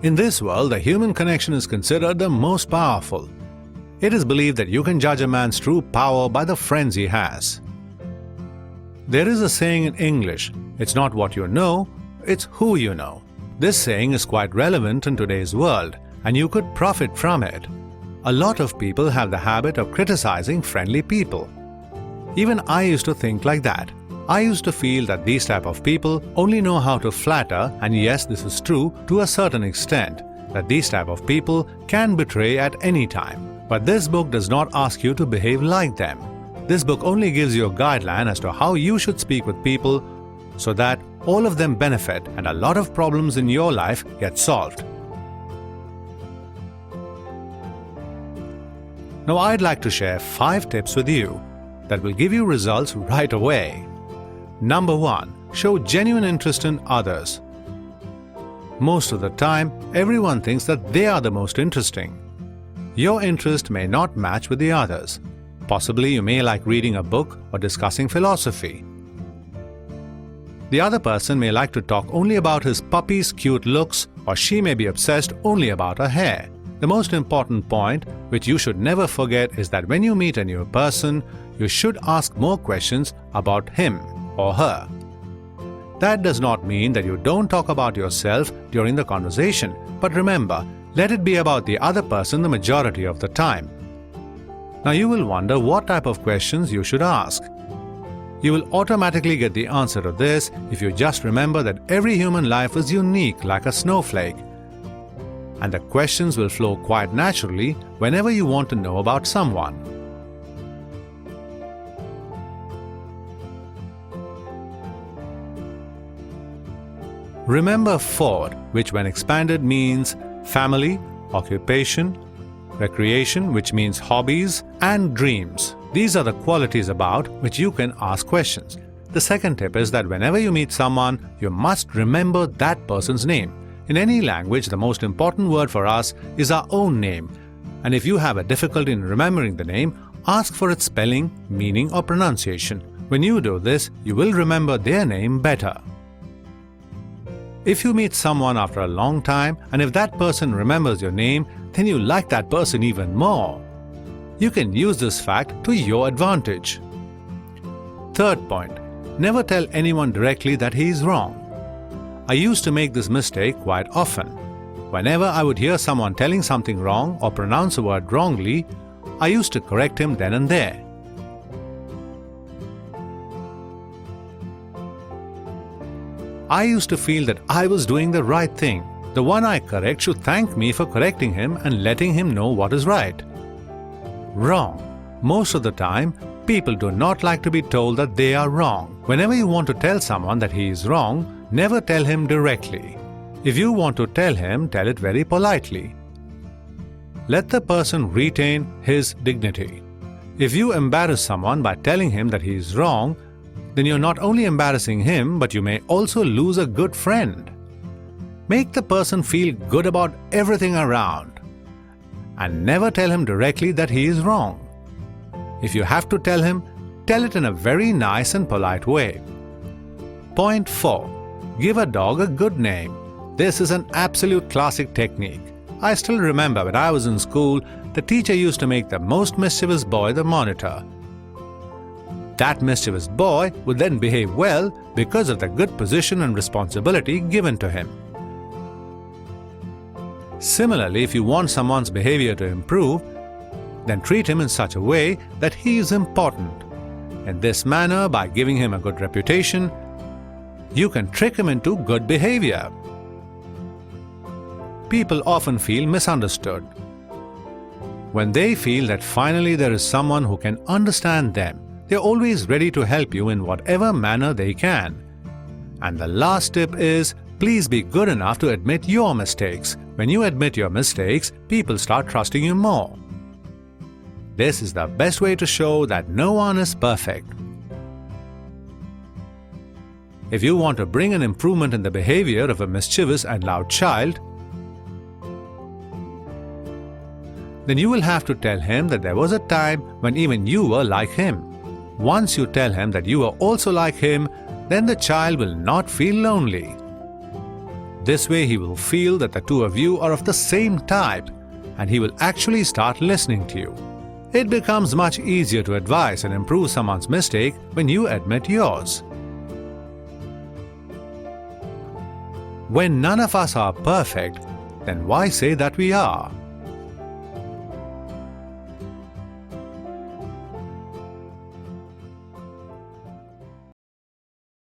In this world, the human connection is considered the most powerful. It is believed that you can judge a man's true power by the friends he has. There is a saying in English, "It's not what you know, it's who you know." This saying is quite relevant in today's world, and you could profit from it. A lot of people have the habit of criticizing friendly people. Even I used to think like that. I used to feel that these type of people only know how to flatter, and yes, this is true to a certain extent, that these type of people can betray at any time. But this book does not ask you to behave like them. This book only gives you a guideline as to how you should speak with people so that all of them benefit and a lot of problems in your life get solved. Now I'd like to share 5 tips with you that will give you results right away. Number 1. Show genuine interest in others. Most of the time, everyone thinks that they are the most interesting. Your interest may not match with the others. Possibly you may like reading a book or discussing philosophy. The other person may like to talk only about his puppy's cute looks, or she may be obsessed only about her hair. The most important point, which you should never forget, is that when you meet a new person, you should ask more questions about him or her. That does not mean that you don't talk about yourself during the conversation, but remember, let it be about the other person the majority of the time. Now you will wonder what type of questions you should ask. You will automatically get the answer to this if you just remember that every human life is unique like a snowflake. And the questions will flow quite naturally whenever you want to know about someone. Remember FORD, which when expanded means family, occupation, recreation, which means hobbies, and dreams. These are the qualities about which you can ask questions. The second tip is that whenever you meet someone, you must remember that person's name. In any language, the most important word for us is our own name. And if you have a difficulty in remembering the name, ask for its spelling, meaning, or pronunciation. When you do this, you will remember their name better. If you meet someone after a long time, and if that person remembers your name, then you like that person even more. You can use this fact to your advantage. Third point, never tell anyone directly that he is wrong. I used to make this mistake quite often. Whenever I would hear someone telling something wrong or pronounce a word wrongly, I used to correct him then and there. I used to feel that I was doing the right thing. The one I correct should thank me for correcting him and letting him know what is right. Wrong. Most of the time, people do not like to be told that they are wrong. Whenever you want to tell someone that he is wrong, never tell him directly. If you want to tell him, tell it very politely. Let the person retain his dignity. If you embarrass someone by telling him that he is wrong, then you're not only embarrassing him, but you may also lose a good friend. Make the person feel good about everything around. And never tell him directly that he is wrong. If you have to tell him, tell it in a very nice and polite way. Point 4. Give a dog a good name. This is an absolute classic technique. I still remember when I was in school, the teacher used to make the most mischievous boy the monitor. That mischievous boy would then behave well because of the good position and responsibility given to him. Similarly, if you want someone's behavior to improve, then treat him in such a way that he is important. In this manner, by giving him a good reputation, you can trick him into good behavior. People often feel misunderstood. When they feel that finally there is someone who can understand them, they are always ready to help you in whatever manner they can. And the last tip is, please be good enough to admit your mistakes. When you admit your mistakes, people start trusting you more. This is the best way to show that no one is perfect. If you want to bring an improvement in the behavior of a mischievous and loud child, then you will have to tell him that there was a time when even you were like him. Once you tell him that you are also like him, then the child will not feel lonely. This way, he will feel that the two of you are of the same type and he will actually start listening to you. It becomes much easier to advise and improve someone's mistake when you admit yours. When none of us are perfect, then why say that we are?